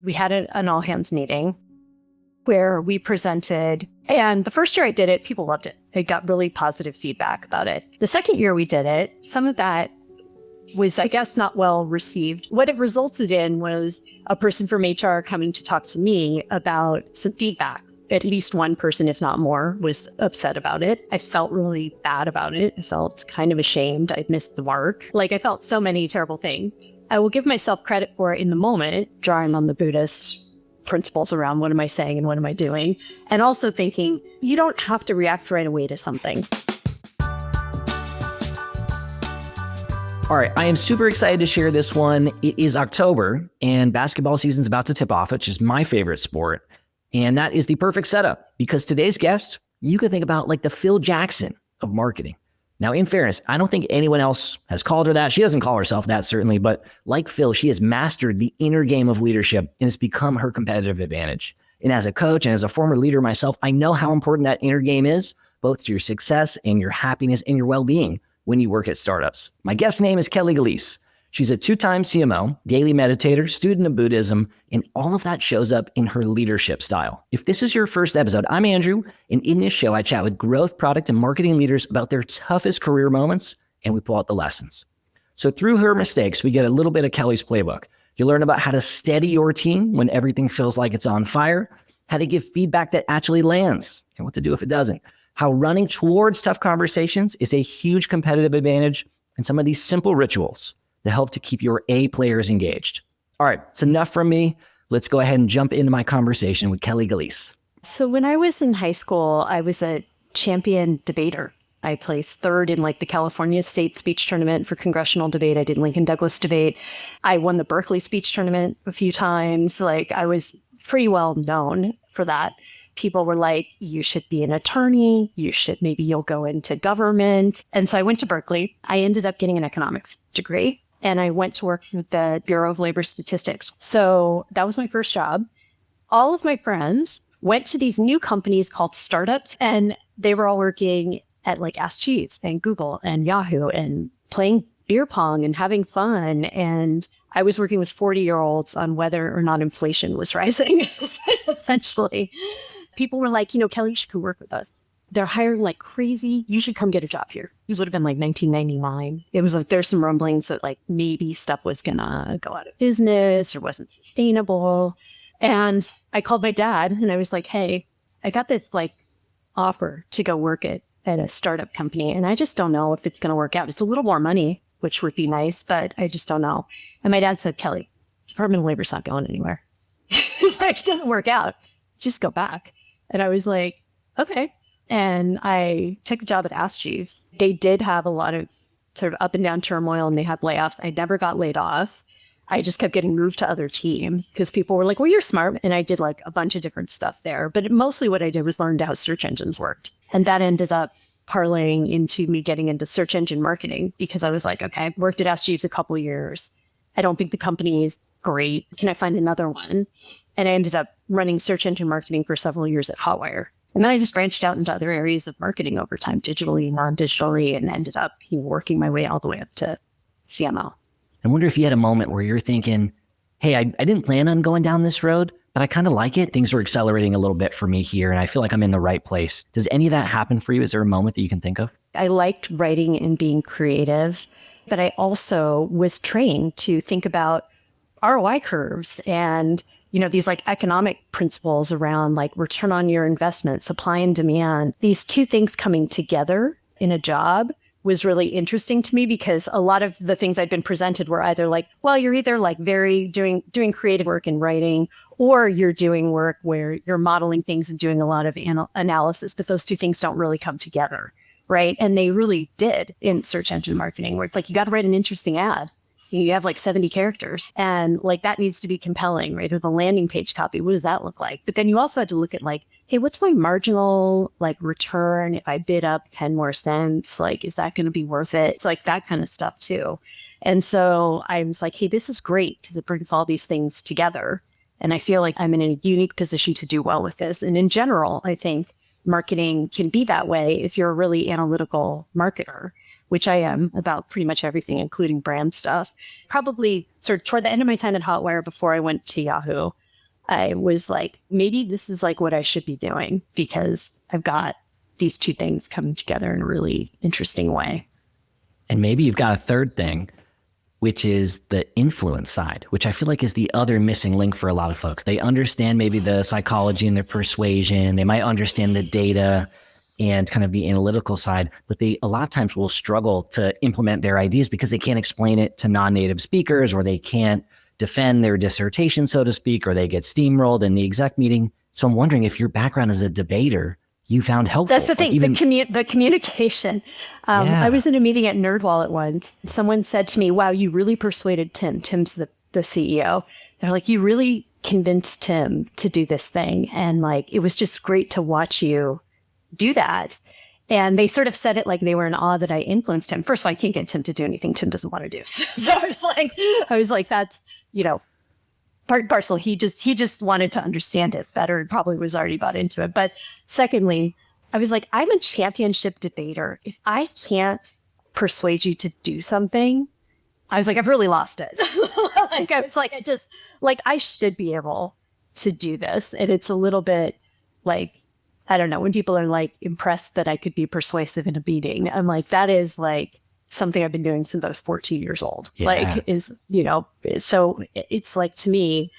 We had an all hands meeting where we presented. And the first year I did it, people loved it. I got really positive feedback about it. The second year we did it, some of that was, I guess, not well received. What it resulted in was a person from HR coming to talk to me about some feedback. At least one person, if not more, was upset about it. I felt really bad about it. I felt kind of ashamed. I'd missed the mark. Like, I felt so many terrible things. I will give myself credit for it in the moment, drawing on the Buddhist principles around what am I saying and what am I doing, and also thinking you don't have to react right away to something. All right, I am super excited to share this one. It is October and basketball season's about to tip off, which is my favorite sport. And that is the perfect setup because today's guest, you could think about like the Phil Jackson of marketing. Now, in fairness, I don't think anyone else has called her that. She doesn't call herself that, certainly. But like Phil, she has mastered the inner game of leadership and it's become her competitive advantage. And as a coach and as a former leader myself, I know how important that inner game is, both to your success and your happiness and your well-being when you work at startups. My guest name is Kelly Gillease. She's a 2-time CMO, daily meditator, student of Buddhism, and all of that shows up in her leadership style. If this is your first episode, I'm Andrew, and in this show, I chat with growth, product, and marketing leaders about their toughest career moments, and we pull out the lessons. So through her mistakes, we get a little bit of Kelly's playbook. You learn about how to steady your team when everything feels like it's on fire, how to give feedback that actually lands, and what to do if it doesn't, how running towards tough conversations is a huge competitive advantage, and some of these simple rituals that help to keep your A players engaged. All right, it's enough from me. Let's go ahead and jump into my conversation with Kelly Gillease. So when I was in high school, I was a champion debater. I placed third in like the California State Speech Tournament for congressional debate. I did Lincoln Douglas debate. I won the Berkeley Speech Tournament a few times. Like, I was pretty well known for that. People were like, you should be an attorney. Maybe you'll go into government. And so I went to Berkeley. I ended up getting an economics degree. And I went to work with the Bureau of Labor Statistics. So that was my first job. All of my friends went to these new companies called startups, and they were all working at like Ask Jeeves and Google and Yahoo and playing beer pong and having fun. And I was working with 40-year-olds on whether or not inflation was rising, essentially. People were like, Kelly, you should come work with us. They're hiring like crazy. You should come get a job here. This would have been like 1999. It was like, there's some rumblings that like maybe stuff was gonna go out of business or wasn't sustainable. And I called my dad and I was like, hey, I got this like offer to go work at a startup company. And I just don't know if it's gonna work out. It's a little more money, which would be nice, but I just don't know. And my dad said, Kelly, Department of Labor's not going anywhere. It doesn't work out. Just go back. And I was like, okay. And I took a job at Ask Jeeves. They did have a lot of sort of up and down turmoil and they had layoffs. I never got laid off. I just kept getting moved to other teams because people were like, well, you're smart. And I did like a bunch of different stuff there. But mostly what I did was learn how search engines worked. And that ended up parlaying into me getting into search engine marketing because I was like, okay, I worked at Ask Jeeves a couple of years. I don't think the company is great. Can I find another one? And I ended up running search engine marketing for several years at Hotwire. And then I just branched out into other areas of marketing over time, digitally, non-digitally, and ended up working my way all the way up to CMO. I wonder if you had a moment where you're thinking, hey, I didn't plan on going down this road, but I kind of like it. Things are accelerating a little bit for me here, and I feel like I'm in the right place. Does any of that happen for you? Is there a moment that you can think of? I liked writing and being creative, but I also was trained to think about ROI curves and these like economic principles around like return on your investment, supply and demand. These two things coming together in a job was really interesting to me because a lot of the things I'd been presented were either like, well, you're either like very doing creative work and writing, or you're doing work where you're modeling things and doing a lot of analysis, but those two things don't really come together, right? And they really did in search engine marketing, where it's like, you got to write an interesting ad. You have like 70 characters and like that needs to be compelling, right? Or the landing page copy, what does that look like? But then you also had to look at like, hey, what's my marginal like return if I bid up 10 more cents? Like, is that going to be worth it? It's like that kind of stuff too. And so I was like, hey, this is great because it brings all these things together. And I feel like I'm in a unique position to do well with this. And in general, I think marketing can be that way if you're a really analytical marketer, which I am about pretty much everything, including brand stuff. Probably sort of toward the end of my time at Hotwire before I went to Yahoo, I was like, maybe this is like what I should be doing because I've got these two things coming together in a really interesting way. And maybe you've got a third thing, which is the influence side, which I feel like is the other missing link for a lot of folks. They understand maybe the psychology and the persuasion. They might understand the data and kind of the analytical side, but they a lot of times will struggle to implement their ideas because they can't explain it to non-native speakers, or they can't defend their dissertation, so to speak, or they get steamrolled in the exec meeting. So I'm wondering if your background as a debater you found helpful. That's the thing, the communication. Yeah. I was in a meeting at NerdWallet once. Someone said to me, wow, you really persuaded Tim. Tim's the CEO. They're like, you really convinced Tim to do this thing. And like, it was just great to watch you do that. And they sort of said it like they were in awe that I influenced him. First of all, I can't get Tim to do anything Tim doesn't want to do. So I was like, that's, part and parcel. He just wanted to understand it better and probably was already bought into it. But secondly, I was like, I'm a championship debater. If I can't persuade you to do something, I was like, I've really lost it. I should be able to do this. And it's a little bit like, I don't know, when people are like impressed that I could be persuasive in a meeting, I'm like, that is like something I've been doing since I was 14 years old. Yeah. So it's like, to me,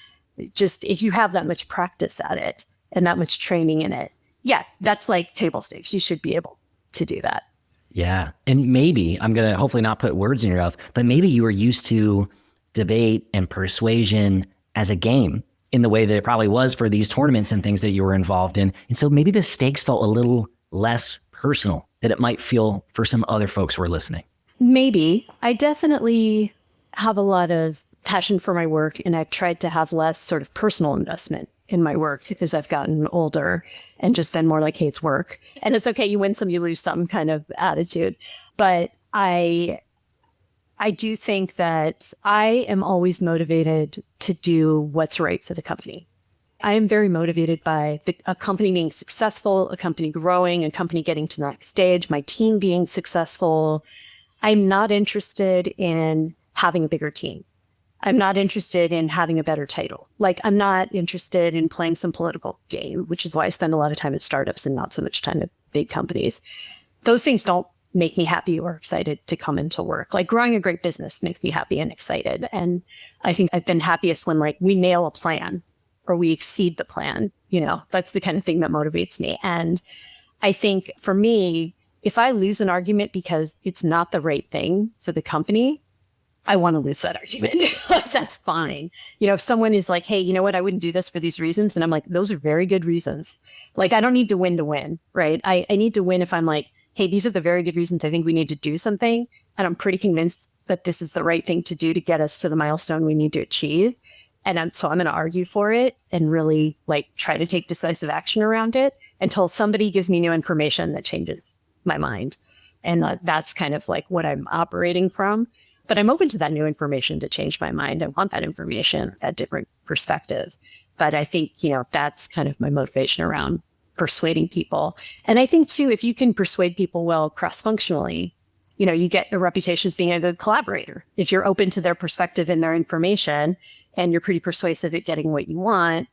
just if you have that much practice at it and that much training in it, yeah, that's like table stakes. You should be able to do that. Yeah. And maybe, I'm going to hopefully not put words in your mouth, but maybe you were used to debate and persuasion as a game in the way that it probably was for these tournaments and things that you were involved in. And so maybe the stakes felt a little less personal than it might feel for some other folks who are listening. Maybe. I definitely have a lot of passion for my work, and I've tried to have less sort of personal investment in my work as I've gotten older and just been more like, hey, it's work. And it's okay, you win some, you lose some kind of attitude. But I do think that I am always motivated to do what's right for the company. I am very motivated by a company being successful, a company growing, a company getting to the next stage, my team being successful. I'm not interested in having a bigger team. I'm not interested in having a better title. Like, I'm not interested in playing some political game, which is why I spend a lot of time at startups and not so much time at big companies. Those things don't make me happy or excited to come into work. Like, growing a great business makes me happy and excited. And I think I've been happiest when like we nail a plan or we exceed the plan. That's the kind of thing that motivates me. And I think for me, if I lose an argument because it's not the right thing for the company, I want to lose that argument. That's fine. If someone is like, hey, you know what? I wouldn't do this for these reasons. And I'm like, those are very good reasons. Like, I don't need to win, right? I need to win if I'm like, hey, these are the very good reasons I think we need to do something. And I'm pretty convinced that this is the right thing to do to get us to the milestone we need to achieve. And so I'm going to argue for it and really like try to take decisive action around it until somebody gives me new information that changes my mind. And that's kind of like what I'm operating from. But I'm open to that new information to change my mind. I want that information, that different perspective. But I think, that's kind of my motivation around persuading people. And I think too, if you can persuade people well cross-functionally, you get a reputation as being a good collaborator. If you're open to their perspective and their information, and you're pretty persuasive at getting what you want,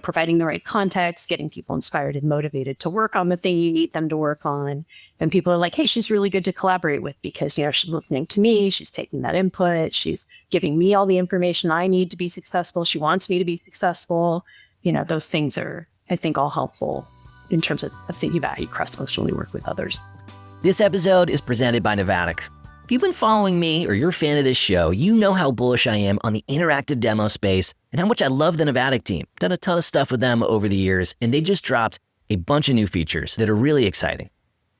providing the right context, getting people inspired and motivated to work on the thing you need them to work on. And people are like, hey, she's really good to collaborate with because, she's listening to me. She's taking that input. She's giving me all the information I need to be successful. She wants me to be successful. Those things are, I think, all helpful in terms of thinking about how you cross-functionally work with others. This episode is presented by Navattic. If you've been following me or you're a fan of this show, you know how bullish I am on the interactive demo space and how much I love the Navattic team. Done a ton of stuff with them over the years, and they just dropped a bunch of new features that are really exciting.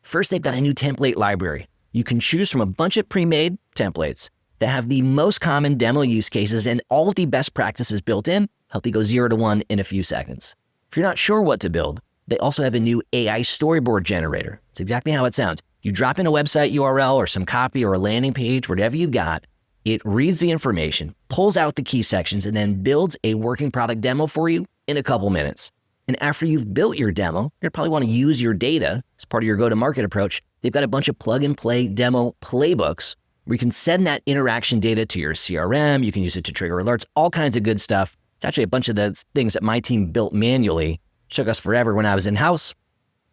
First, they've got a new template library. You can choose from a bunch of pre-made templates that have the most common demo use cases and all of the best practices built in, help you go 0 to 1 in a few seconds. If you're not sure what to build, they also have a new AI storyboard generator. It's exactly how it sounds. You drop in a website URL or some copy or a landing page, whatever you've got, it reads the information, pulls out the key sections, and then builds a working product demo for you in a couple minutes. And after you've built your demo, you'll probably want to use your data as part of your go-to-market approach. They've got a bunch of plug-and-play demo playbooks where you can send that interaction data to your CRM. You can use it to trigger alerts, all kinds of good stuff. It's actually a bunch of the things that my team built manually. Took us forever when I was in-house.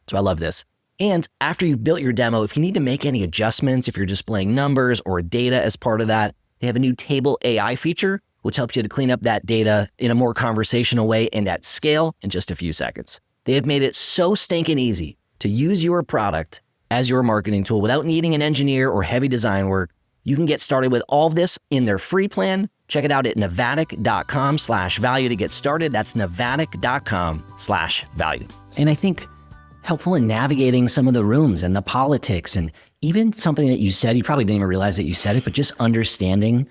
So I love this. And after you've built your demo, if you need to make any adjustments, if you're displaying numbers or data as part of that, they have a new table AI feature, which helps you to clean up that data in a more conversational way and at scale in just a few seconds. They have made it so stinking easy to use your product as your marketing tool without needing an engineer or heavy design work. You can get started with all of this in their free plan. Check it out at navattic.com/value to get started. That's navattic.com/value. And I think helpful in navigating some of the rooms and the politics, and even something that you said, you probably didn't even realize that you said it, but just understanding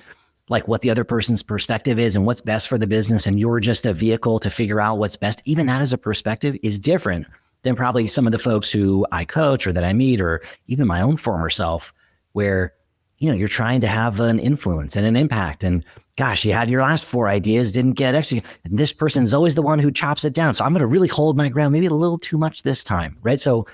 like what the other person's perspective is and what's best for the business. And you're just a vehicle to figure out what's best. Even that as a perspective is different than probably some of the folks who I coach or that I meet, or even my own former self, where, you know, you're trying to have an influence and an impact. And gosh, you had your last 4 ideas, didn't get executed. And this person is always the one who chops it down. So I'm going to really hold my ground, maybe a little too much this time, right? So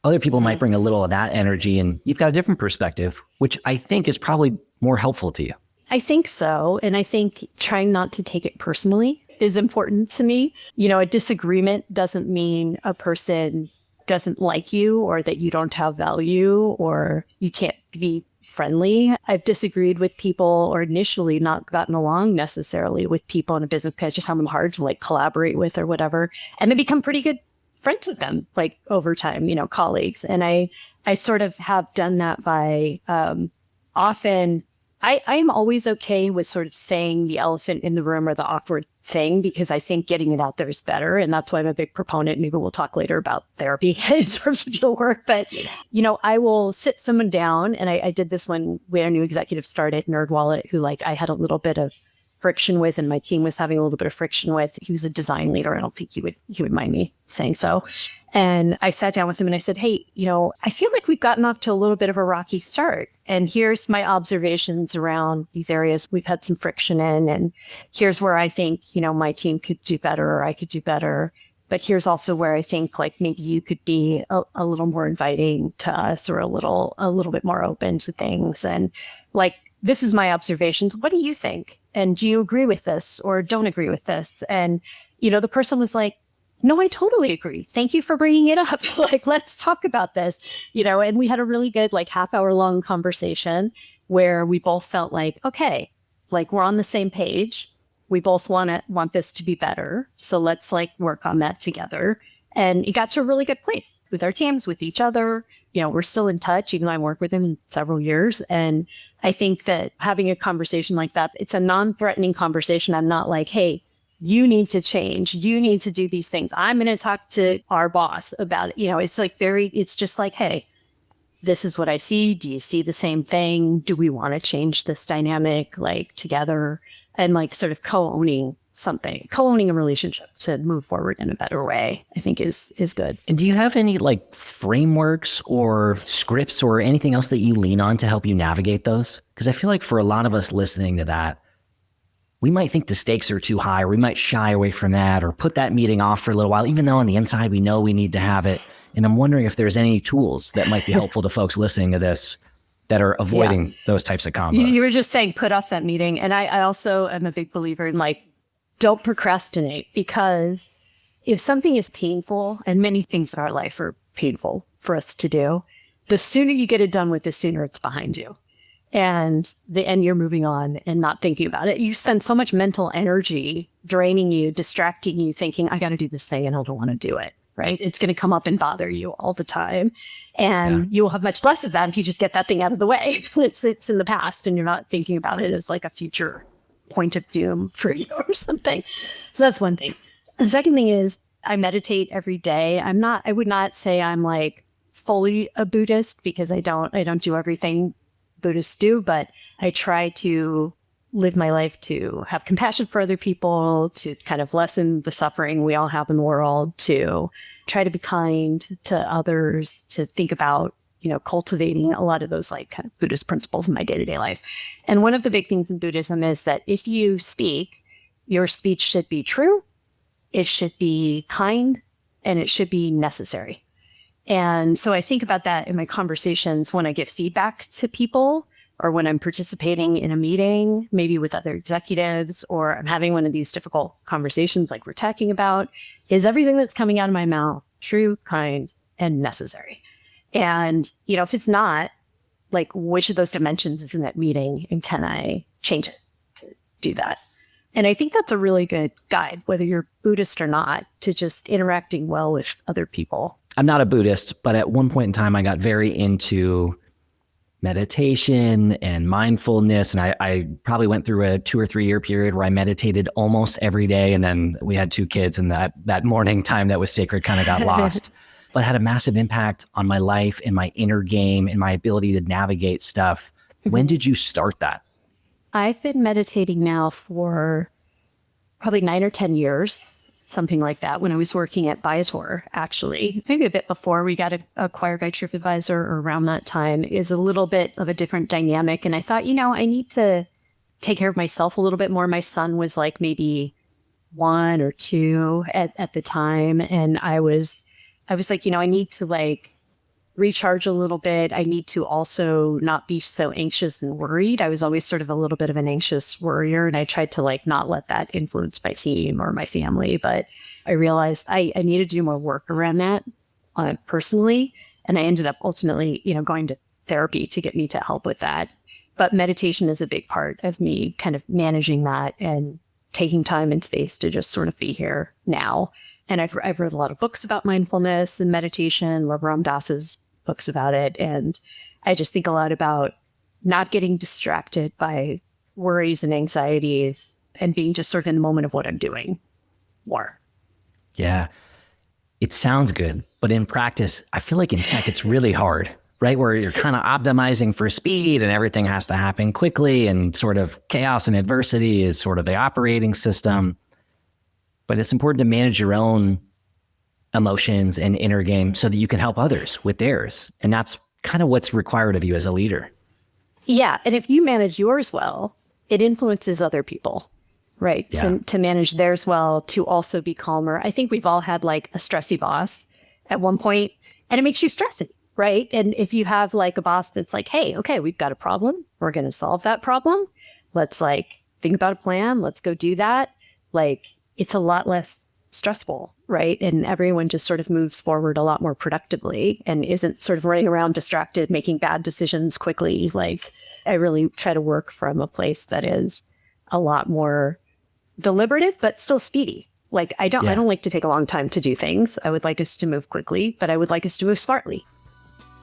other people might bring a little of that energy, and you've got a different perspective, which I think is probably more helpful to you. I think so. And I think trying not to take it personally is important to me. You know, a disagreement doesn't mean a person doesn't like you or that you don't have value or you can't be friendly. I've disagreed with people, or initially not gotten along necessarily with people in a business because I just found them hard to like collaborate with or whatever. And then become pretty good friends with them, like over time, you know, colleagues. And I sort of have done that by often I am always okay with sort of saying the elephant in the room or the awkward thing, because I think getting it out there is better. And that's why I'm a big proponent. Maybe we'll talk later about therapy in terms of your work. But, you know, I will sit someone down. And I did this when we had a new executive start at NerdWallet, who like I had a little bit of friction with, and my team was having a little bit of friction with. He was a design leader. I don't think he would mind me saying so. And I sat down with him and I said, hey, you know, I feel like we've gotten off to a little bit of a rocky start. And here's my observations around these areas we've had some friction in. And here's where I think, you know, my team could do better or I could do better. But here's also where I think like maybe you could be a little more inviting to us, or a little bit more open to things. And like, this is my observations. What do you think? And do you agree with this or don't agree with this? And, you know, the person was like, no, I totally agree. Thank you for bringing it up. Like, let's talk about this, you know, and we had a really good, like half-hour long conversation where we both felt like, okay, like we're on the same page. We both want this to be better. So let's like work on that together. And it got to a really good place with our teams, with each other. You know, we're still in touch, even though I worked with him in several years. And I think that having a conversation like that, it's a non-threatening conversation. I'm not like, hey, you need to change. You need to do these things. I'm going to talk to our boss about it. You know, it's like it's just like, hey, this is what I see. Do you see the same thing? Do we want to change this dynamic like together? And like sort of co-owning a relationship to move forward in a better way, I think is good. And do you have any like frameworks or scripts or anything else that you lean on to help you navigate those? Because I feel like for a lot of us listening to that, we might think the stakes are too high, or we might shy away from that or put that meeting off for a little while, even though on the inside we know we need to have it. And I'm wondering if there's any tools that might be helpful to folks listening to this that are avoiding those types of combos. You were just saying put off that meeting. And I also am a big believer in like, don't procrastinate, because if something is painful, and many things in our life are painful for us to do, the sooner you get it done with, the sooner it's behind you. And you're moving on and not thinking about it. You spend so much mental energy draining you, distracting you, thinking, I got to do this thing and I don't want to do it. Right? It's going to come up and bother you all the time. And you will have much less of that if you just get that thing out of the way. It's in the past and you're not thinking about it as like a future point of doom for you or something. So that's one thing. The second thing is I meditate every day. I would not say I'm like fully a Buddhist, because I don't do everything Buddhists do, but I try to live my life to have compassion for other people, to kind of lessen the suffering we all have in the world, to try to be kind to others, to think about, you know, cultivating a lot of those like kind of Buddhist principles in my day-to-day life. And one of the big things in Buddhism is that if you speak, your speech should be true, it should be kind, and it should be necessary. And so I think about that in my conversations when I give feedback to people. or when I'm participating in a meeting, maybe with other executives, or I'm having one of these difficult conversations like we're talking about, is everything that's coming out of my mouth true, kind, and necessary? And, if it's not, like, which of those dimensions is in that meeting, and can I change it to do that? And I think that's a really good guide, whether you're Buddhist or not, to just interacting well with other people. I'm not a Buddhist, but at one point in time, I got very into meditation and mindfulness. And I probably went through a 2 or 3 year period where I meditated almost every day. And then we had 2 kids, and that morning time that was sacred kind of got lost. But it had a massive impact on my life and my inner game and my ability to navigate stuff. When did you start that? I've been meditating now for probably 9 or 10 years, something like that, when I was working at Viator, actually. Maybe a bit before we got acquired by TripAdvisor, or around that time, is a little bit of a different dynamic. And I thought, I need to take care of myself a little bit more. My son was like maybe 1 or 2 at the time. And I was like, I need to like recharge a little bit. I need to also not be so anxious and worried. I was always sort of a little bit of an anxious worrier, and I tried to like not let that influence my team or my family. But I realized I needed to do more work around that personally. And I ended up ultimately, going to therapy to get me to help with that. But meditation is a big part of me kind of managing that and taking time and space to just sort of be here now. And I've read a lot of books about mindfulness and meditation, love Ram Dass's books about it. And I just think a lot about not getting distracted by worries and anxieties and being just sort of in the moment of what I'm doing more. Yeah, it sounds good. But in practice, I feel like in tech, it's really hard, right? Where you're kind of optimizing for speed and everything has to happen quickly, and sort of chaos and adversity is sort of the operating system. But it's important to manage your own emotions and inner game so that you can help others with theirs. And that's kind of what's required of you as a leader. Yeah. And if you manage yours well, it influences other people, right? Yeah. To manage theirs well, to also be calmer. I think we've all had like a stressy boss at one point, and it makes you stressy, right? And if you have like a boss that's like, hey, okay, we've got a problem. We're going to solve that problem. Let's like think about a plan. Let's go do that. Like, it's a lot less stressful, right? And everyone just sort of moves forward a lot more productively and isn't sort of running around distracted, making bad decisions quickly. Like, I really try to work from a place that is a lot more deliberative, but still speedy. Like, I don't like to take a long time to do things. I would like us to move quickly, but I would like us to move smartly.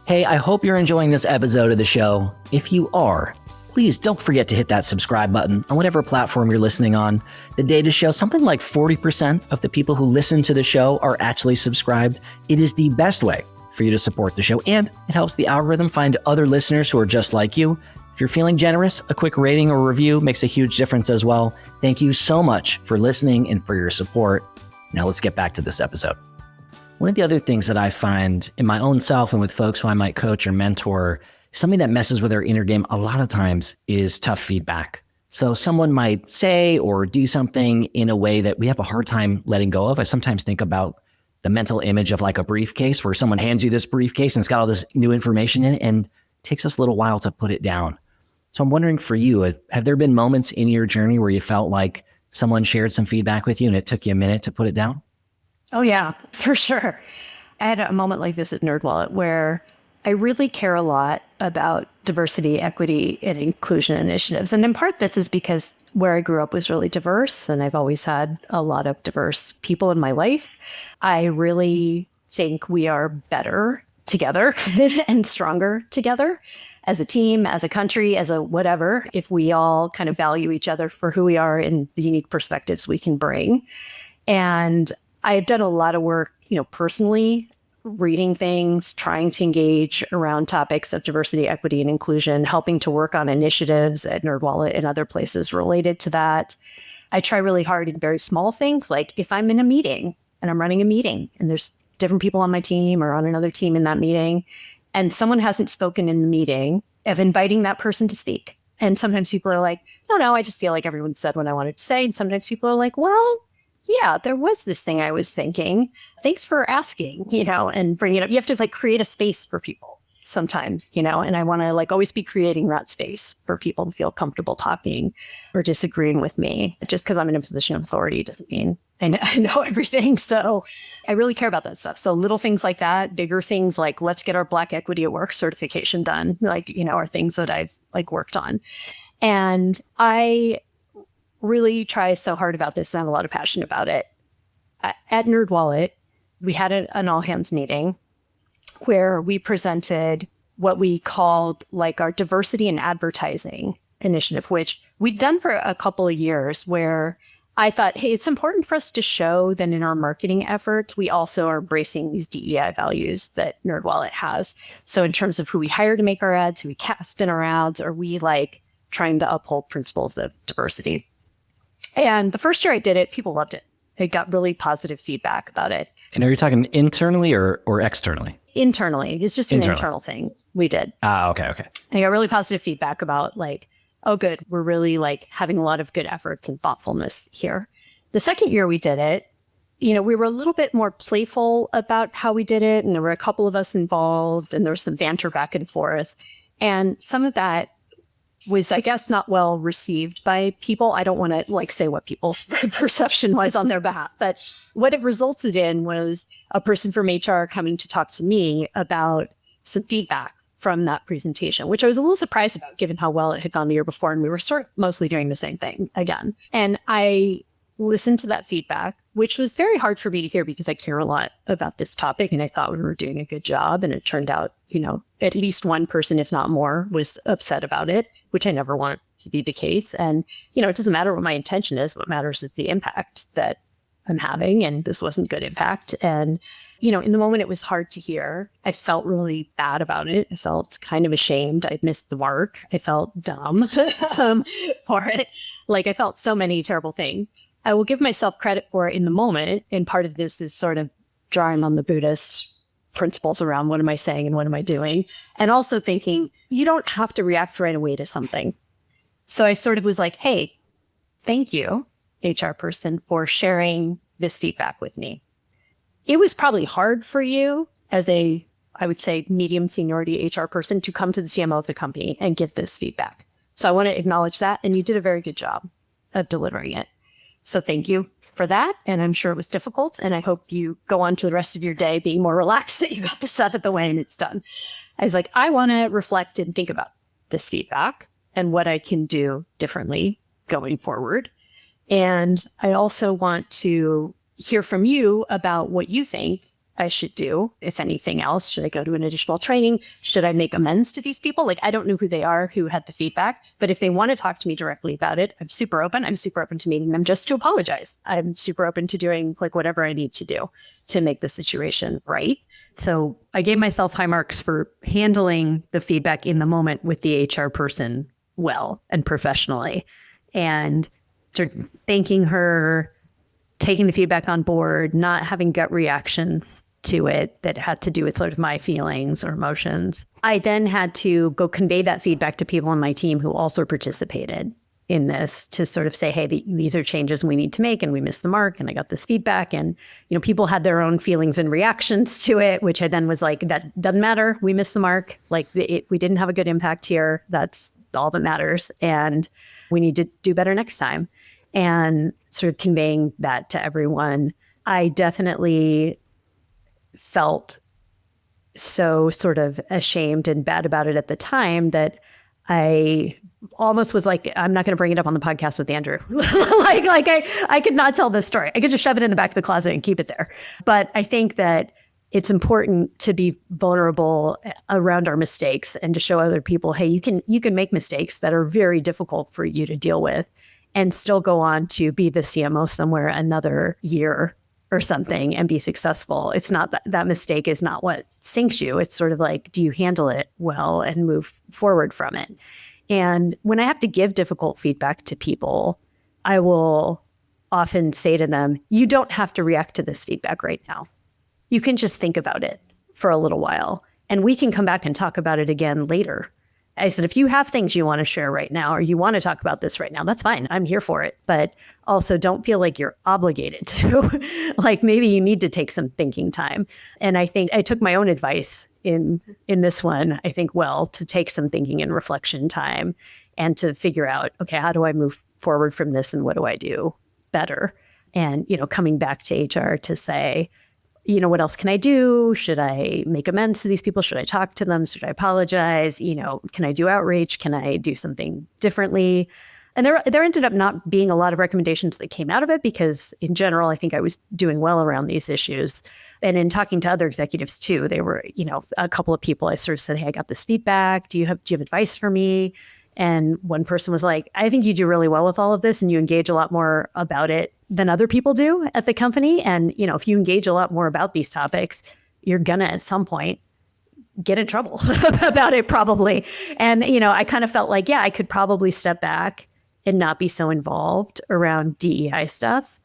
Hey, I hope you're enjoying this episode of the show. If you are, please don't forget to hit that subscribe button on whatever platform you're listening on. The data shows something like 40% of the people who listen to the show are actually subscribed. It is the best way for you to support the show, and it helps the algorithm find other listeners who are just like you. If you're feeling generous, a quick rating or review makes a huge difference as well. Thank you so much for listening and for your support. Now let's get back to this episode. One of the other things that I find in my own self and with folks who I might coach or mentor, something that messes with our inner game a lot of times is tough feedback. So someone might say or do something in a way that we have a hard time letting go of. I sometimes think about the mental image of like a briefcase where someone hands you this briefcase and it's got all this new information in it, and it takes us a little while to put it down. So I'm wondering for you, have there been moments in your journey where you felt like someone shared some feedback with you and it took you a minute to put it down? Oh, yeah, for sure. I had a moment like this at NerdWallet where I really care a lot about diversity, equity, and inclusion initiatives. And in part, this is because where I grew up was really diverse, and I've always had a lot of diverse people in my life. I really think we are better together and stronger together as a team, as a country, as a whatever, if we all kind of value each other for who we are and the unique perspectives we can bring. And I've done a lot of work, personally, reading things, trying to engage around topics of diversity, equity, and inclusion, helping to work on initiatives at NerdWallet and other places related to that. I try really hard in very small things, like if I'm in a meeting and I'm running a meeting and there's different people on my team or on another team in that meeting, and someone hasn't spoken in the meeting, of inviting that person to speak. And sometimes people are like, no, I just feel like everyone said what I wanted to say. And sometimes people are like, well, yeah, there was this thing I was thinking. Thanks for asking, and bring it up. You have to create a space for people. sometimes, and I want to like always be creating that space for people to feel comfortable talking or disagreeing with me. Just because I'm in a position of authority doesn't mean I know everything. So I really care about that stuff. So little things like that, bigger things like let's get our Black Equity at Work certification done, like, are things that I've like worked on. And I really try so hard about this and have a lot of passion about it. At NerdWallet, we had an all hands meeting where we presented what we called like our diversity in advertising initiative, which we'd done for a couple of years, where I thought, hey, it's important for us to show that in our marketing efforts, we also are embracing these DEI values that NerdWallet has. So in terms of who we hire to make our ads, who we cast in our ads, are we like trying to uphold principles of diversity? And the first year I did it, people loved it. I got really positive feedback about it. And are you talking internally or externally? Internally. It's just an internal thing we did. Okay. And I got really positive feedback about like, oh, good, we're really like having a lot of good efforts and thoughtfulness here. The second year we did it, we were a little bit more playful about how we did it. And there were a couple of us involved and there was some banter back and forth. And some of that was, I guess, not well received by people. I don't want to like say what people's perception was on their behalf, but what it resulted in was a person from HR coming to talk to me about some feedback from that presentation, which I was a little surprised about given how well it had gone the year before. And we were sort of mostly doing the same thing again. And I listened to that feedback, which was very hard for me to hear because I care a lot about this topic. And I thought we were doing a good job. And it turned out, at least one person, if not more, was upset about it, which I never want to be the case. And, it doesn't matter what my intention is. What matters is the impact that I'm having. And this wasn't good impact. And, in the moment, it was hard to hear. I felt really bad about it. I felt kind of ashamed. I'd missed the mark. I felt dumb for it. Like I felt so many terrible things. I will give myself credit for it in the moment. And part of this is sort of drawing on the Buddhist principles around what am I saying and what am I doing? And also thinking, you don't have to react right away to something. So I sort of was like, hey, thank you, HR person, for sharing this feedback with me. It was probably hard for you as I would say, medium seniority HR person to come to the CMO of the company and give this feedback. So I want to acknowledge that. And you did a very good job of delivering it. So thank you for that. And I'm sure it was difficult. And I hope you go on to the rest of your day being more relaxed that you got this out of the way and it's done. I was like, I want to reflect and think about this feedback and what I can do differently going forward. And I also want to hear from you about what you think I should do, if anything else. Should I go to an additional training? Should I make amends to these people? Like, I don't know who they are who had the feedback, but if they want to talk to me directly about it, I'm super open. I'm super open to meeting them just to apologize. I'm super open to doing like whatever I need to do to make the situation right. So I gave myself high marks for handling the feedback in the moment with the HR person well and professionally, and sort of thanking her, taking the feedback on board, not having gut reactions to it that had to do with sort of my feelings or emotions. I then had to go convey that feedback to people on my team who also participated in this to sort of say, hey, these are changes we need to make and we missed the mark and I got this feedback. And, you know, people had their own feelings and reactions to it, which I then was like, that doesn't matter. We missed the mark. Like we didn't have a good impact here. That's all that matters. And we need to do better next time. And sort of conveying that to everyone. I definitely felt so sort of ashamed and bad about it at the time that I almost was like, I'm not going to bring it up on the podcast with Andrew. I could not tell this story. I could just shove it in the back of the closet and keep it there. But I think that it's important to be vulnerable around our mistakes and to show other people, hey, you can make mistakes that are very difficult for you to deal with and still go on to be the CMO somewhere another year or something and be successful. It's not that mistake is not what sinks you. It's sort of like, do you handle it well and move forward from it? And when I have to give difficult feedback to people, I will often say to them, you don't have to react to this feedback right now. You can just think about it for a little while and we can come back and talk about it again later. I said, if you have things you want to share right now, or you want to talk about this right now, that's fine. I'm here for it. But also don't feel like you're obligated to. Like maybe you need to take some thinking time. And I think I took my own advice in this one, I think, well, to take some thinking and reflection time and to figure out, okay, how do I move forward from this and what do I do better? And, coming back to HR to say, what else can I do? Should I make amends to these people? Should I talk to them? Should I apologize? Can I do outreach? Can I do something differently? And there ended up not being a lot of recommendations that came out of it because in general, I think I was doing well around these issues. And in talking to other executives too, they were, a couple of people I sort of said, hey, I got this feedback. Do you have advice for me? And one person was like, I think you do really well with all of this and you engage a lot more about it than other people do at the company. And, if you engage a lot more about these topics, you're going to at some point get in trouble about it probably. And, I kind of felt like, yeah, I could probably step back and not be so involved around DEI stuff.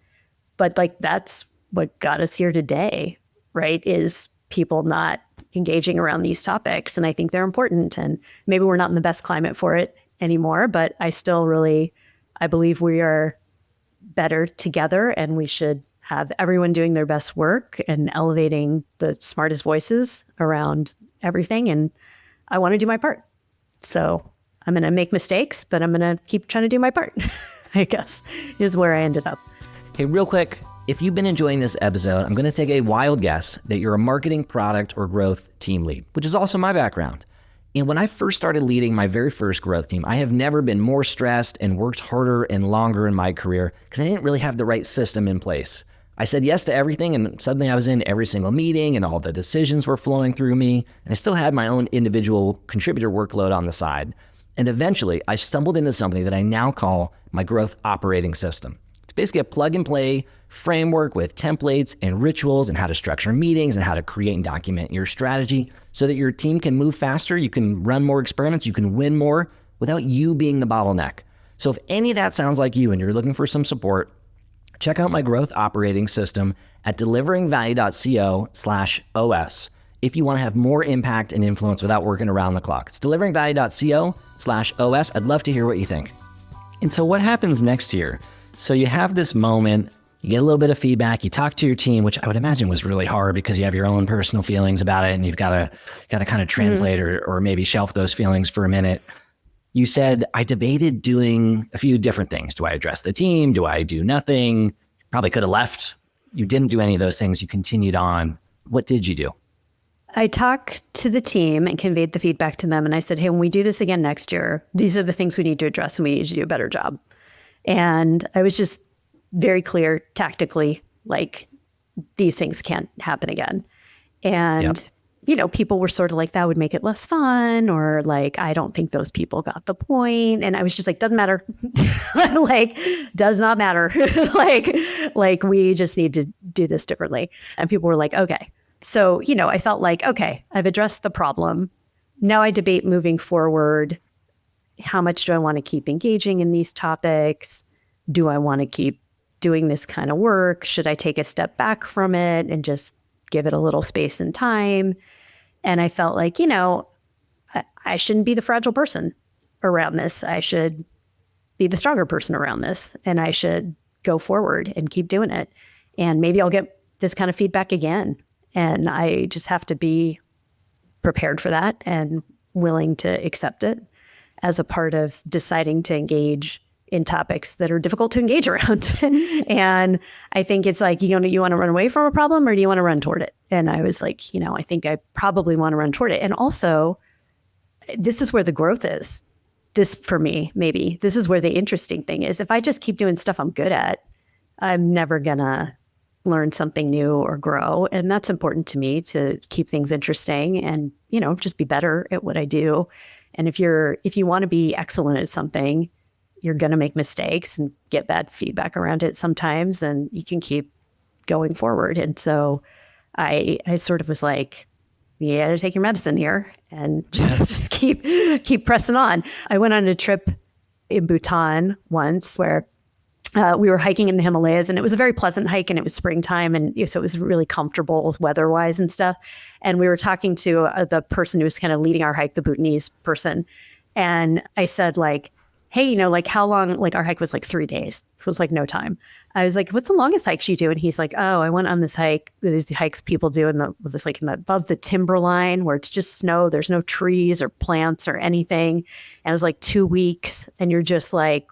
But like, that's what got us here today, right? Is people not engaging around these topics. And I think they're important. And maybe we're not in the best climate for it anymore, but I believe we are better together and we should have everyone doing their best work and elevating the smartest voices around everything. And I want to do my part. So I'm going to make mistakes, but I'm going to keep trying to do my part, I guess, is where I ended up. Hey, real quick, if you've been enjoying this episode, I'm going to take a wild guess that you're a marketing, product, or growth team lead, which is also my background. And when I first started leading my very first growth team, I have never been more stressed and worked harder and longer in my career because I didn't really have the right system in place. I said yes to everything, and suddenly I was in every single meeting and all the decisions were flowing through me. And I still had my own individual contributor workload on the side. And eventually I stumbled into something that I now call my growth operating system. It's basically a plug and play framework with templates and rituals and how to structure meetings and how to create and document your strategy so that your team can move faster, you can run more experiments, you can win more without you being the bottleneck. So if any of that sounds like you and you're looking for some support, check out my growth operating system at deliveringvalue.co/OS if you want to have more impact and influence without working around the clock. It's deliveringvalue.co/OS. I'd love to hear what you think. And so what happens next here? So you have this moment, you get a little bit of feedback, you talk to your team, which I would imagine was really hard because you have your own personal feelings about it and you've got to kind of translate or maybe shelf those feelings for a minute. You said, I debated doing a few different things. Do I address the team? Do I do nothing? Probably could have left. You didn't do any of those things. You continued on. What did you do? I talked to the team and conveyed the feedback to them. And I said, hey, when we do this again next year, these are the things we need to address and we need to do a better job. And I was just very clear tactically, like these things can't happen again. And, people were sort of like, that would make it less fun, or like, I don't think those people got the point. And I was just like, doesn't matter. Does not matter. like we just need to do this differently. And people were like, okay. So, I felt like, okay, I've addressed the problem. Now I debate moving forward. How much do I want to keep engaging in these topics? Do I want to keep doing this kind of work? Should I take a step back from it and just give it a little space and time? And I felt like, I shouldn't be the fragile person around this. I should be the stronger person around this. And I should go forward and keep doing it. And maybe I'll get this kind of feedback again. And I just have to be prepared for that and willing to accept it as a part of deciding to engage in topics that are difficult to engage around. And I think it's like, you want to run away from a problem or do you want to run toward it? And I was like, I think I probably want to run toward it. And also, this is where the growth is. This, for me, maybe, this is where the interesting thing is. If I just keep doing stuff I'm good at, I'm never going to learn something new or grow. And that's important to me, to keep things interesting and, just be better at what I do. And if you want to be excellent at something, you're going to make mistakes and get bad feedback around it sometimes, and you can keep going forward. And so I sort of was like, you got to take your medicine here and just keep pressing on. I went on a trip in Bhutan once where we were hiking in the Himalayas, and it was a very pleasant hike, and it was springtime, and so it was really comfortable weather-wise and stuff. And we were talking to the person who was kind of leading our hike, the Bhutanese person, And I said like, hey, like how long, like our hike was like 3 days. It was like no time. I was like, what's the longest hikes you do? And he's like, oh, I went on this hike. These hikes people do above the timberline where it's just snow. There's no trees or plants or anything. And it was like 2 weeks. And you're just like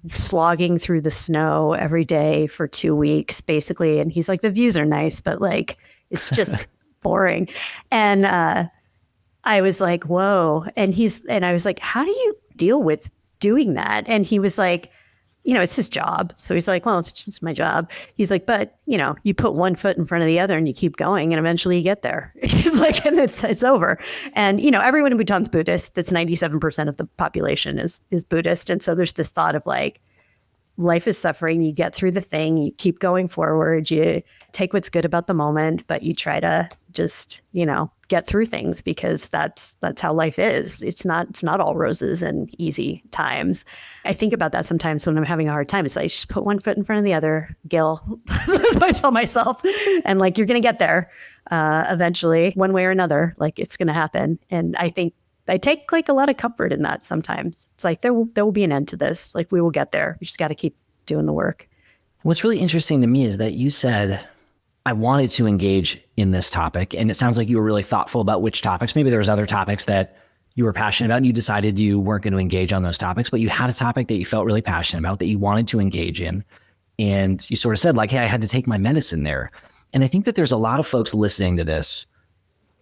slogging through the snow every day for 2 weeks, basically. And he's like, the views are nice, but like, it's just boring. And I was like, whoa. And I was like, how do you deal with doing that? And he was like, it's his job. So he's like, well, it's just my job. He's like, but you put one foot in front of the other and you keep going and eventually you get there. He's like, and it's over. And, everyone in Bhutan's Buddhist. That's 97% of the population is Buddhist. And so there's this thought of like, life is suffering. You get through the thing, you keep going forward, you take what's good about the moment, but you try to just, get through things because that's how life is. It's not all roses and easy times. I think about that sometimes when I'm having a hard time. It's like, just put one foot in front of the other, Gil. That's what I tell myself. And like, you're going to get there eventually, one way or another. Like, it's going to happen. And I think I take like a lot of comfort in that sometimes. It's like, there will be an end to this. Like, we will get there. We just got to keep doing the work. What's really interesting to me is that you said, I wanted to engage in this topic. And it sounds like you were really thoughtful about which topics. Maybe there was other topics that you were passionate about and you decided you weren't going to engage on those topics, but you had a topic that you felt really passionate about that you wanted to engage in. And you sort of said like, hey, I had to take my medicine there. And I think that there's a lot of folks listening to this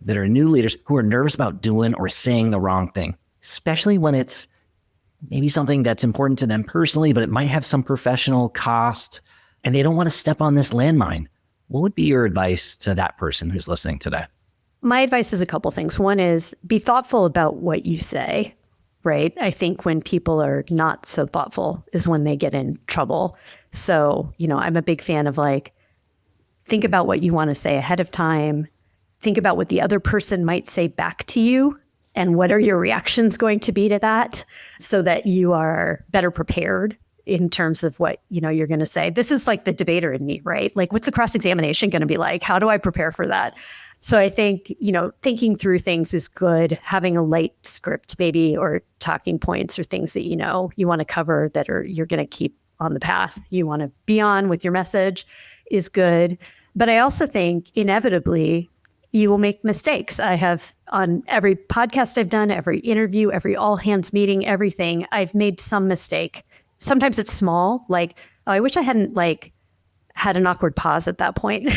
that are new leaders who are nervous about doing or saying the wrong thing, especially when it's maybe something that's important to them personally, but it might have some professional cost and they don't want to step on this landmine. What would be your advice to that person who's listening today? My advice is a couple things. One is be thoughtful about what you say, right? I think when people are not so thoughtful is when they get in trouble. So, I'm a big fan of like, think about what you want to say ahead of time. Think about what the other person might say back to you and what are your reactions going to be to that so that you are better prepared in terms of what, you're going to say. This is like the debater in me, right? Like, what's the cross-examination going to be like? How do I prepare for that? So I think, thinking through things is good. Having a light script maybe, or talking points or things that, you want to cover that you're going to keep on the path you want to be on with your message is good. But I also think inevitably you will make mistakes. I have on every podcast I've done, every interview, every all hands meeting, everything, I've made some mistake. Sometimes it's small, like, oh, I wish I hadn't like had an awkward pause at that point,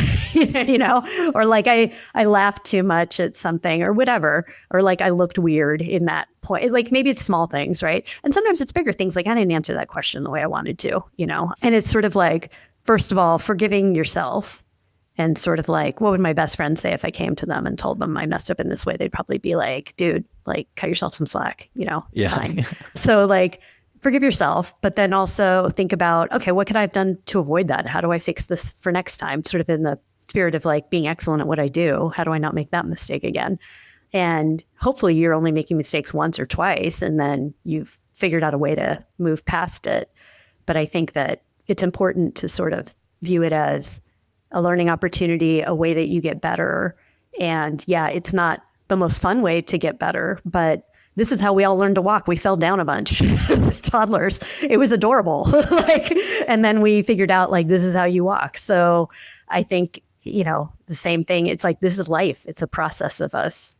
or like I laughed too much at something or whatever, or like I looked weird in that point. Like maybe it's small things, right? And sometimes it's bigger things, like I didn't answer that question the way I wanted to, and it's sort of like, first of all, forgiving yourself and sort of like, what would my best friend say if I came to them and told them I messed up in this way? They'd probably be like, dude, like cut yourself some slack, it's fine. So like, forgive yourself, but then also think about, okay, what could I have done to avoid that? How do I fix this for next time? Sort of in the spirit of like being excellent at what I do. How do I not make that mistake again? And hopefully you're only making mistakes once or twice, and then you've figured out a way to move past it. But I think that it's important to sort of view it as a learning opportunity, a way that you get better. And yeah, it's not the most fun way to get better, but this is how we all learned to walk. We fell down a bunch as toddlers. It was adorable. And then we figured out like, this is how you walk. So I think, the same thing. It's like, this is life. It's a process of us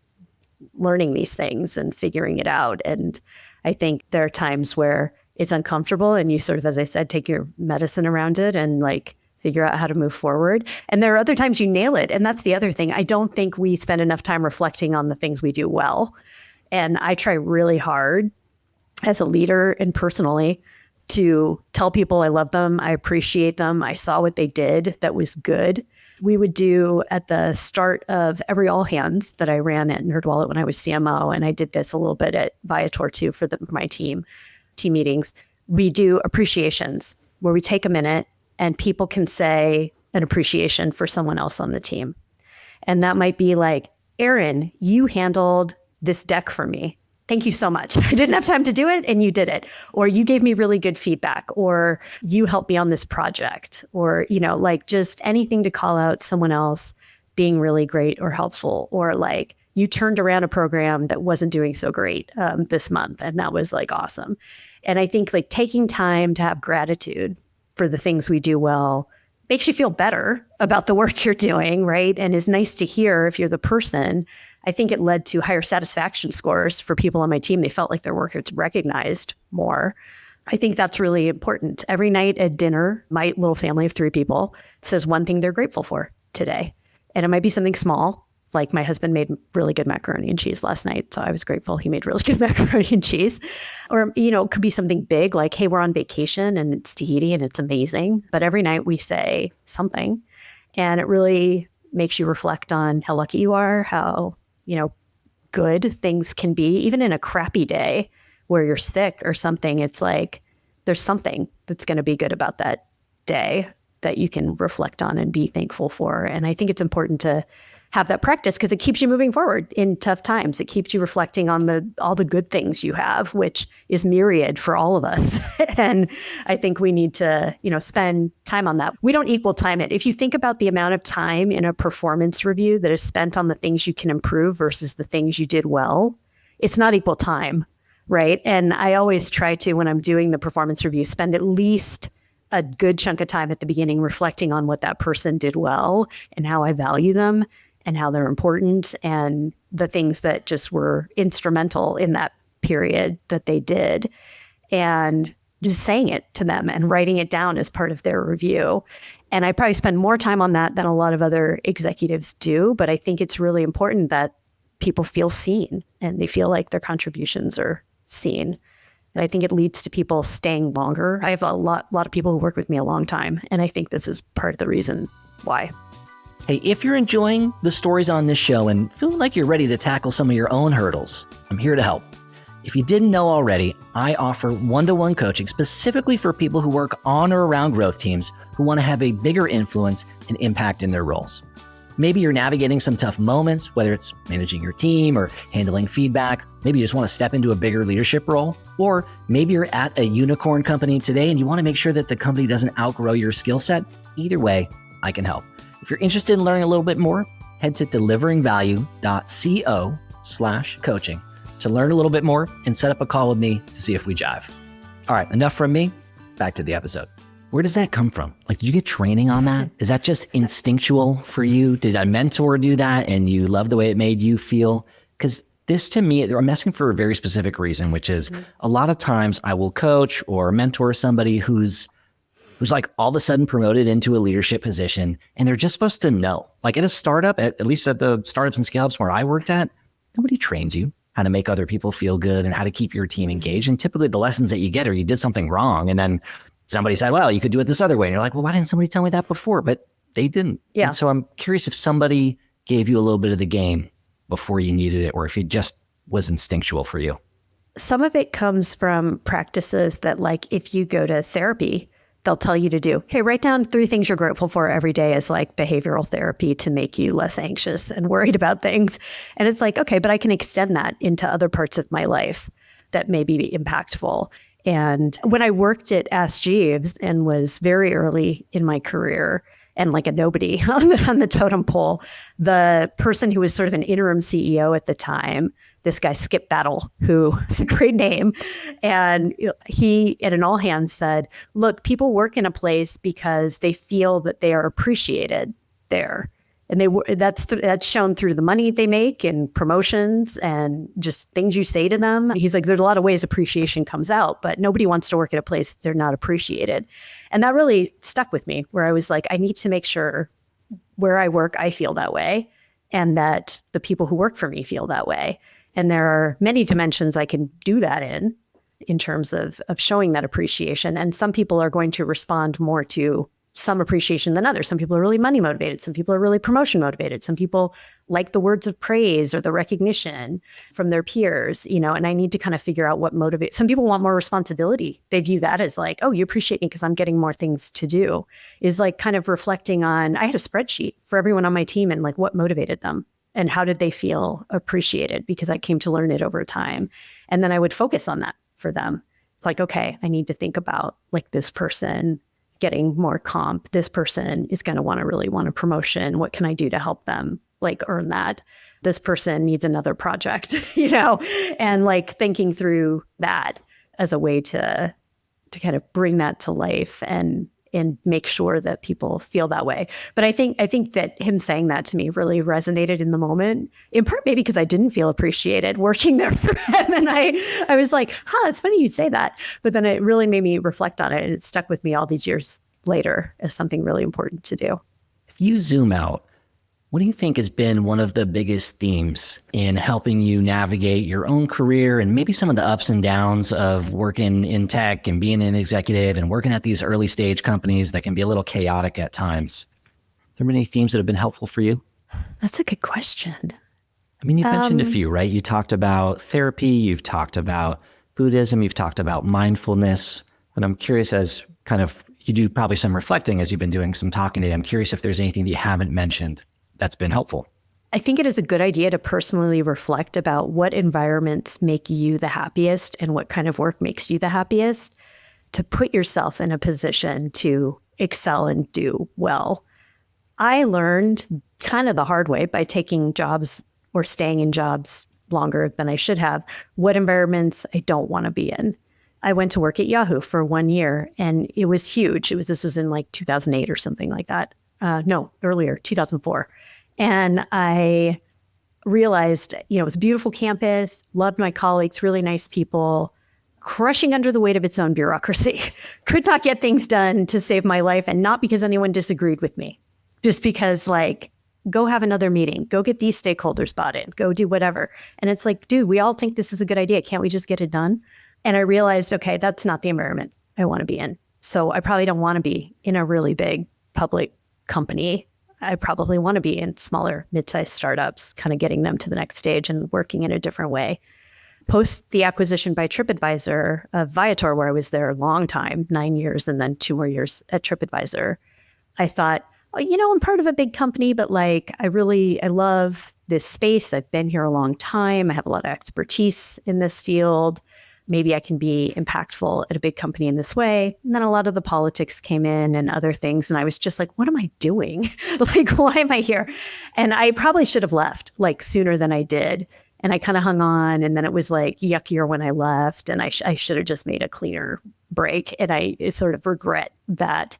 learning these things and figuring it out. And I think there are times where it's uncomfortable and you sort of, as I said, take your medicine around it and like figure out how to move forward. And there are other times you nail it. And that's the other thing. I don't think we spend enough time reflecting on the things we do well. And I try really hard as a leader and personally to tell people I love them, I appreciate them, I saw what they did that was good. We would do at the start of every all hands that I ran at NerdWallet when I was CMO, and I did this a little bit at Viator too for my team meetings. We do appreciations where we take a minute and people can say an appreciation for someone else on the team. And that might be like, Aaron, you handled this deck for me. Thank you so much. I didn't have time to do it and you did it. Or you gave me really good feedback, or you helped me on this project, or, like just anything to call out someone else being really great or helpful, or like you turned around a program that wasn't doing so great this month. And that was like awesome. And I think like taking time to have gratitude for the things we do well makes you feel better about the work you're doing, right? And is nice to hear if you're the person. I think it led to higher satisfaction scores for people on my team. They felt like their work was recognized more. I think that's really important. Every night at dinner, my little family of 3 people says one thing they're grateful for today. And it might be something small, like my husband made really good macaroni and cheese last night. So I was grateful he made really good macaroni and cheese. Or, it could be something big like, hey, we're on vacation and it's Tahiti and it's amazing. But every night we say something, and it really makes you reflect on how lucky you are, how, good things can be. Even in a crappy day where you're sick or something, it's like there's something that's going to be good about that day that you can reflect on and be thankful for. And I think it's important to have that practice because it keeps you moving forward in tough times. It keeps you reflecting on all the good things you have, which is myriad for all of us. And I think we need to, spend time on that. We don't equal time it. If you think about the amount of time in a performance review that is spent on the things you can improve versus the things you did well, it's not equal time, right? And I always try to, when I'm doing the performance review, spend at least a good chunk of time at the beginning reflecting on what that person did well and how I value them and how they're important and the things that just were instrumental in that period that they did, and just saying it to them and writing it down as part of their review. And I probably spend more time on that than a lot of other executives do, but I think it's really important that people feel seen and they feel like their contributions are seen. And I think it leads to people staying longer. I have a lot of people who work with me a long time, and I think this is part of the reason why. Hey, if you're enjoying the stories on this show and feeling like you're ready to tackle some of your own hurdles, I'm here to help. If you didn't know already, I offer one-to-one coaching specifically for people who work on or around growth teams who want to have a bigger influence and impact in their roles. Maybe you're navigating some tough moments, whether it's managing your team or handling feedback. Maybe you just want to step into a bigger leadership role. Or maybe you're at a unicorn company today and you want to make sure that the company doesn't outgrow your skill set. Either way, I can help. If you're interested in learning a little bit more, head to deliveringvalue.co/coaching to learn a little bit more and set up a call with me to see if we jive. All right, enough from me. Back to the episode. Where does that come from? Like, did you get training on that? Is that just instinctual for you? Did a mentor do that and you love the way it made you feel? Because this, to me, I'm asking for a very specific reason, which is a lot of times I will coach or mentor somebody who's like all of a sudden promoted into a leadership position, and they're just supposed to know. Like at a startup, at least at the startups and scale-ups where I worked at, nobody trains you how to make other people feel good and how to keep your team engaged. And typically the lessons that you get are you did something wrong, and then somebody said, well, you could do it this other way. And you're like, well, why didn't somebody tell me that before? But they didn't. Yeah. And so I'm curious if somebody gave you a little bit of the game before you needed it, or if it just was instinctual for you. Some of it comes from practices that, like, if you go to therapy, they'll tell you to do, hey, write down 3 things you're grateful for every day as like behavioral therapy to make you less anxious and worried about things. And it's like, okay, but I can extend that into other parts of my life that may be impactful. And when I worked at Ask Jeeves and was very early in my career and like a nobody on the totem pole, the person who was sort of an interim CEO at the time, this guy, Skip Battle, who is a great name. And he, at an all hands, said, look, people work in a place because they feel that they are appreciated there. And that's shown through the money they make and promotions and just things you say to them. He's like, there's a lot of ways appreciation comes out, but nobody wants to work at a place they're not appreciated. And that really stuck with me, where I was like, I need to make sure where I work, I feel that way, and that the people who work for me feel that way. And there are many dimensions I can do that in terms of showing that appreciation. And some people are going to respond more to some appreciation than others. Some people are really money motivated. Some people are really promotion motivated. Some people like the words of praise or the recognition from their peers, and I need to kind of figure out what motivates. Some people want more responsibility. They view that as like, oh, you appreciate me because I'm getting more things to do, is like kind of reflecting on, I had a spreadsheet for everyone on my team and like what motivated them and how did they feel appreciated, because I came to learn it over time. And then I would focus on that for them. It's like, okay, I need to think about like this person getting more comp. This person is going to really want a promotion. What can I do to help them like earn that. This person needs another project, and like thinking through that as a way to kind of bring that to life and make sure that people feel that way. But I think that him saying that to me really resonated in the moment, in part maybe because I didn't feel appreciated working there for him. And I was like, it's funny you say that. But then it really made me reflect on it. And it stuck with me all these years later as something really important to do. If you zoom out, what do you think has been one of the biggest themes in helping you navigate your own career and maybe some of the ups and downs of working in tech and being an executive and working at these early stage companies that can be a little chaotic at times? Are there any themes that have been helpful for you? That's a good question. I mean, you've mentioned a few, right? You talked about therapy, you've talked about Buddhism, you've talked about mindfulness. And I'm curious, as kind of you do probably some reflecting as you've been doing some talking today, I'm curious if there's anything that you haven't mentioned that's been helpful. I think it is a good idea to personally reflect about what environments make you the happiest and what kind of work makes you the happiest, to put yourself in a position to excel and do well. I learned kind of the hard way by taking jobs or staying in jobs longer than I should have, what environments I don't want to be in. I went to work at Yahoo for 1 year and it was huge. This was in like 2008 or something like that. No, earlier, 2004. And I realized, it was a beautiful campus, loved my colleagues, really nice people, crushing under the weight of its own bureaucracy. Could not get things done to save my life, and not because anyone disagreed with me, just because go have another meeting, go get these stakeholders bought in, go do whatever. And it's like, dude, we all think this is a good idea. Can't we just get it done? And I realized, okay, that's not the environment I want to be in. So I probably don't want to be in a really big public company. I probably want to be in smaller, mid-sized startups, kind of getting them to the next stage and working in a different way. Post the acquisition by TripAdvisor of Viator, where I was there a long time, 9 years, and then 2 more years at TripAdvisor, I thought, I'm part of a big company, but I love this space. I've been here a long time. I have a lot of expertise in this field. Maybe I can be impactful at a big company in this way. And then a lot of the politics came in and other things. And I was just like, what am I doing? Why am I here? And I probably should have left sooner than I did. And I kind of hung on. And then it was yuckier when I left. And I should have just made a cleaner break. And I sort of regret that.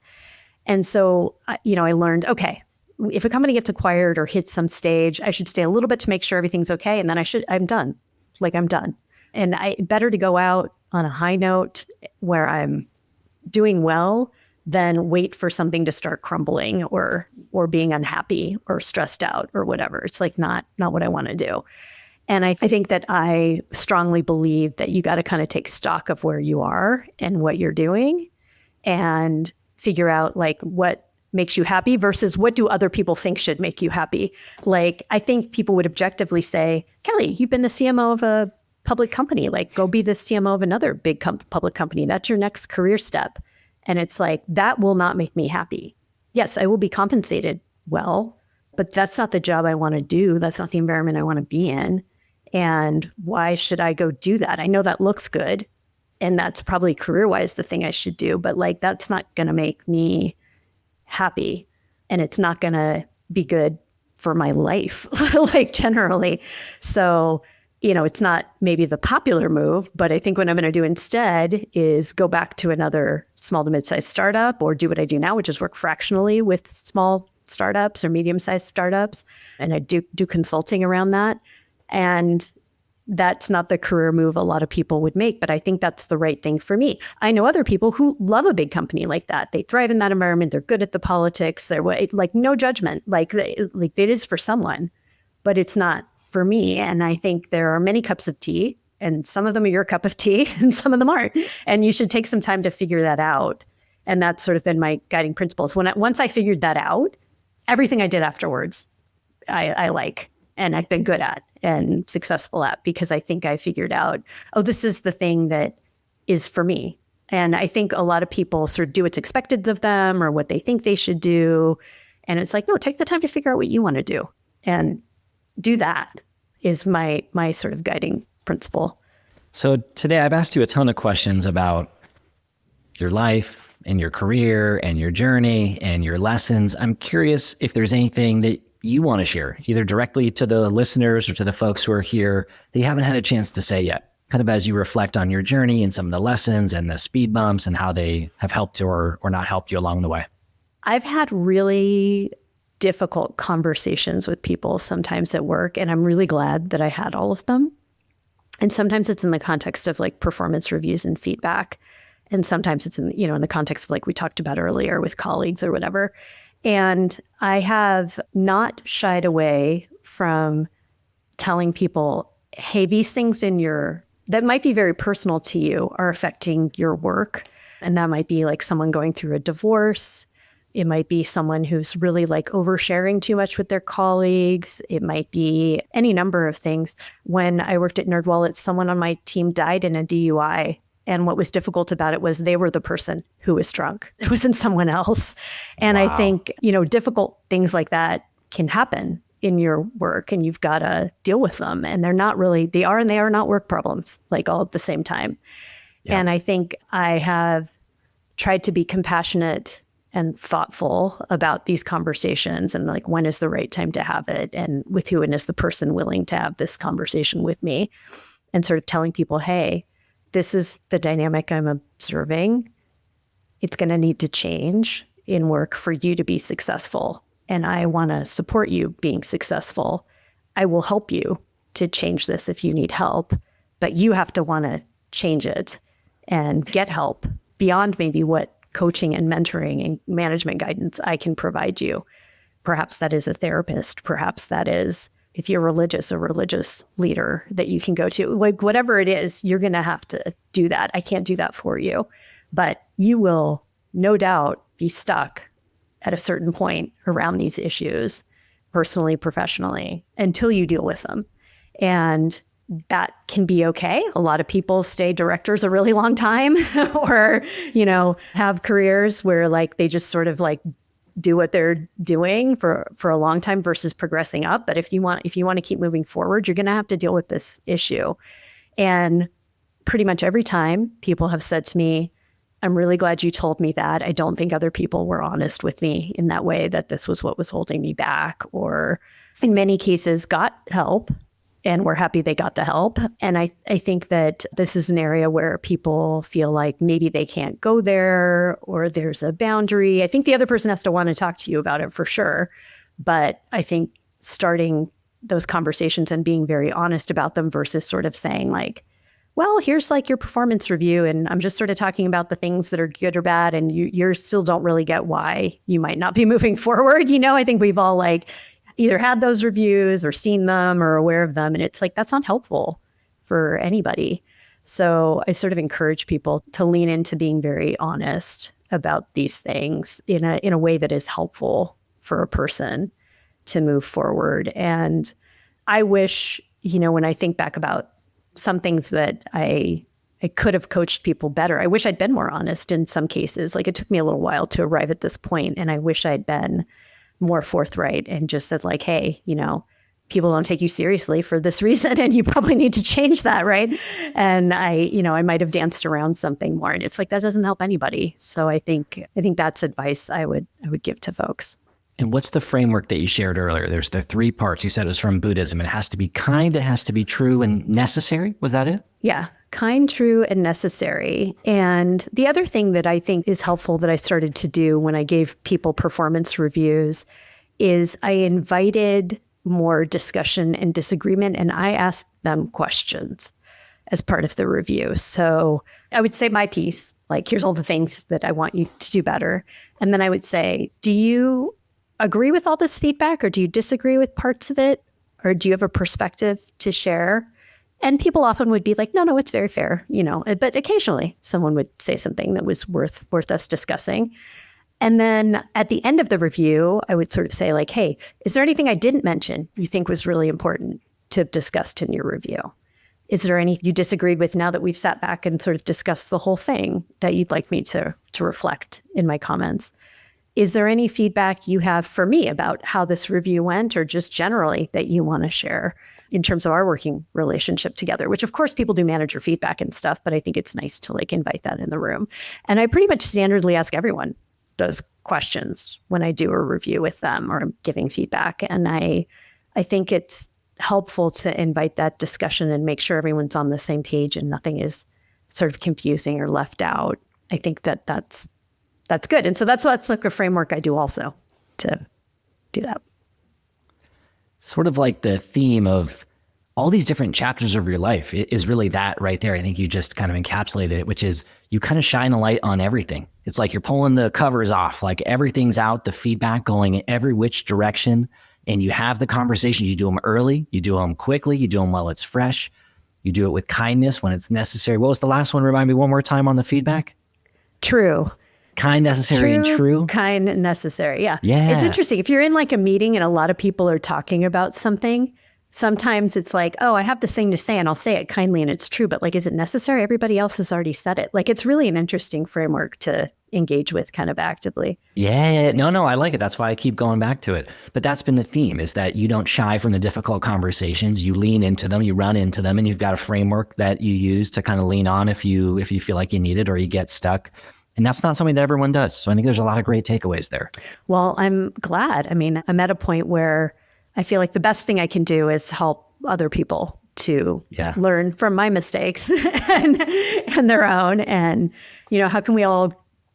And so, I learned, okay, if a company gets acquired or hits some stage, I should stay a little bit to make sure everything's okay. And then I'm done. I'm done. And better to go out on a high note where I'm doing well than wait for something to start crumbling or being unhappy or stressed out or whatever. It's not what I want to do. And I think that I strongly believe that you got to kind of take stock of where you are and what you're doing and figure out what makes you happy versus what do other people think should make you happy. I think people would objectively say, Kelly, you've been the CMO of a public company, go be the CMO of another big public company. That's your next career step. And it's that will not make me happy. Yes, I will be compensated well, but that's not the job I want to do. That's not the environment I want to be in. And why should I go do that? I know that looks good. And that's probably career-wise the thing I should do. But that's not going to make me happy. And it's not going to be good for my life, generally. So it's not maybe the popular move, but I think what I'm going to do instead is go back to another small to mid-sized startup or do what I do now, which is work fractionally with small startups or medium-sized startups. And I do consulting around that. And that's not the career move a lot of people would make, but I think that's the right thing for me. I know other people who love a big company like that. They thrive in that environment. They're good at the politics. They're no judgment. It is for someone, but it's not for me. And I think there are many cups of tea, and some of them are your cup of tea and some of them aren't. And you should take some time to figure that out. And that's sort of been my guiding principles. Once I figured that out, everything I did afterwards, I like, and I've been good at and successful at, because I think I figured out, this is the thing that is for me. And I think a lot of people sort of do what's expected of them or what they think they should do. And it's no, take the time to figure out what you want to do. And do that is my sort of guiding principle. So today I've asked you a ton of questions about your life and your career and your journey and your lessons. I'm curious if there's anything that you want to share, either directly to the listeners or to the folks who are here that you haven't had a chance to say yet, kind of as you reflect on your journey and some of the lessons and the speed bumps and how they have helped or not helped you along the way? I've had really difficult conversations with people sometimes at work, and I'm really glad that I had all of them. And sometimes it's in the context of like performance reviews and feedback. And sometimes it's in, in the context of like we talked about earlier with colleagues or whatever. And I have not shied away from telling people, hey, these things that might be very personal to you are affecting your work. And that might be like someone going through a divorce. It might be someone who's really like oversharing too much with their colleagues. It might be any number of things. When I worked at NerdWallet, someone on my team died in a DUI. And what was difficult about it was they were the person who was drunk. It wasn't someone else. And wow. I think, difficult things like that can happen in your work and you've got to deal with them. And they are and they are not work problems, like all at the same time. Yeah. And I think I have tried to be compassionate and thoughtful about these conversations and like, when is the right time to have it? And with who, and is the person willing to have this conversation with me? And sort of telling people, hey, this is the dynamic I'm observing. It's going to need to change in work for you to be successful. And I want to support you being successful. I will help you to change this if you need help, but you have to want to change it and get help beyond maybe what coaching and mentoring and management guidance I can provide you. Perhaps that is a therapist. Perhaps that is, if you're religious, a religious leader that you can go to. Like whatever it is, you're going to have to do that. I can't do that for you. But you will no doubt be stuck at a certain point around these issues, personally, professionally, until you deal with them. And that can be okay. A lot of people stay directors a really long time or, have careers where like they just sort of like do what they're doing for a long time versus progressing up. But if you want to keep moving forward, you're going to have to deal with this issue. And pretty much every time people have said to me, I'm really glad you told me that. I don't think other people were honest with me in that way, that this was what was holding me back, or in many cases got help and we're happy they got the help. And I think that this is an area where people feel like maybe they can't go there or there's a boundary. I think the other person has to want to talk to you about it for sure. But I think starting those conversations and being very honest about them versus sort of saying like, well, here's like your performance review and I'm just sort of talking about the things that are good or bad and you still don't really get why you might not be moving forward. I think we've all like either had those reviews or seen them or aware of them. And it's like, that's not helpful for anybody. So I sort of encourage people to lean into being very honest about these things in a way that is helpful for a person to move forward. And I wish, when I think back about some things that I could have coached people better, I wish I'd been more honest in some cases. Like it took me a little while to arrive at this point, and I wish I'd been more forthright and just said like, hey, people don't take you seriously for this reason and you probably need to change that, right? And I might have danced around something more, and it's like, that doesn't help anybody. So I think that's advice I would give to folks. And what's the framework that you shared earlier? There's the 3 parts. You said it was from Buddhism. It has to be kind, it has to be true and necessary. Was that it? Yeah. Kind, true, and necessary. And the other thing that I think is helpful that I started to do when I gave people performance reviews is I invited more discussion and disagreement, and I asked them questions as part of the review. So I would say my piece, like, here's all the things that I want you to do better. And then I would say, do you agree with all this feedback, or do you disagree with parts of it? Or do you have a perspective to share? And people often would be like, no, it's very fair, but occasionally someone would say something that was worth us discussing. And then at the end of the review, I would sort of say like, hey, is there anything I didn't mention you think was really important to have discussed in your review? Is there anything you disagreed with now that we've sat back and sort of discussed the whole thing that you'd like me to reflect in my comments? Is there any feedback you have for me about how this review went, or just generally that you want to share in terms of our working relationship together? Which of course people do manager feedback and stuff, but I think it's nice to like invite that in the room. And I pretty much standardly ask everyone those questions when I do a review with them or I'm giving feedback. And I think it's helpful to invite that discussion and make sure everyone's on the same page and nothing is sort of confusing or left out. I think that's good. And so that's like a framework I do also to do that. Sort of like the theme of all these different chapters of your life is really that right there. I think you just kind of encapsulated it, which is you kind of shine a light on everything. It's like you're pulling the covers off, like everything's out, the feedback going in every which direction. And you have the conversation. You do them early, you do them quickly, you do them while it's fresh. You do it with kindness when it's necessary. What was the last one? Remind me one more time on the feedback. True. Kind, necessary, and true. Kind, necessary. Yeah. Yeah. It's interesting. If you're in like a meeting and a lot of people are talking about something, sometimes it's like, oh, I have this thing to say and I'll say it kindly and it's true. But like, is it necessary? Everybody else has already said it. Like, it's really an interesting framework to engage with kind of actively. Yeah. No, I like it. That's why I keep going back to it. But that's been the theme, is that you don't shy from the difficult conversations. You lean into them, you run into them, and you've got a framework that you use to kind of lean on if you feel like you need it or you get stuck. And that's not something that everyone does. So I think there's a lot of great takeaways there. Well, I'm glad. I mean, I'm at a point where I feel like the best thing I can do is help other people to learn from my mistakes and their own. And, how can we all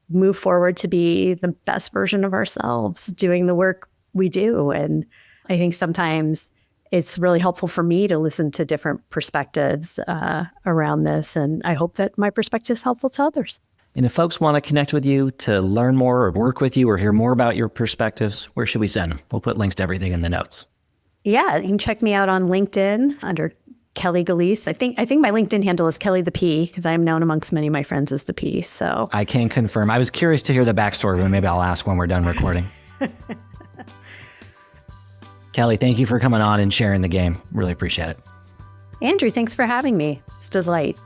move forward to be the best version of ourselves doing the work we do? And I think sometimes it's really helpful for me to listen to different perspectives around this. And I hope that my perspective is helpful to others. And if folks want to connect with you to learn more or work with you or hear more about your perspectives, where should we send them? We'll put links to everything in the notes. Yeah, you can check me out on LinkedIn under Kelly Gillease. I think my LinkedIn handle is Kelly the P, because I am known amongst many of my friends as the P. So I can confirm. I was curious to hear the backstory, but maybe I'll ask when we're done recording. Kelly, thank you for coming on and sharing the game. Really appreciate it. Andrew, thanks for having me. It's a delight.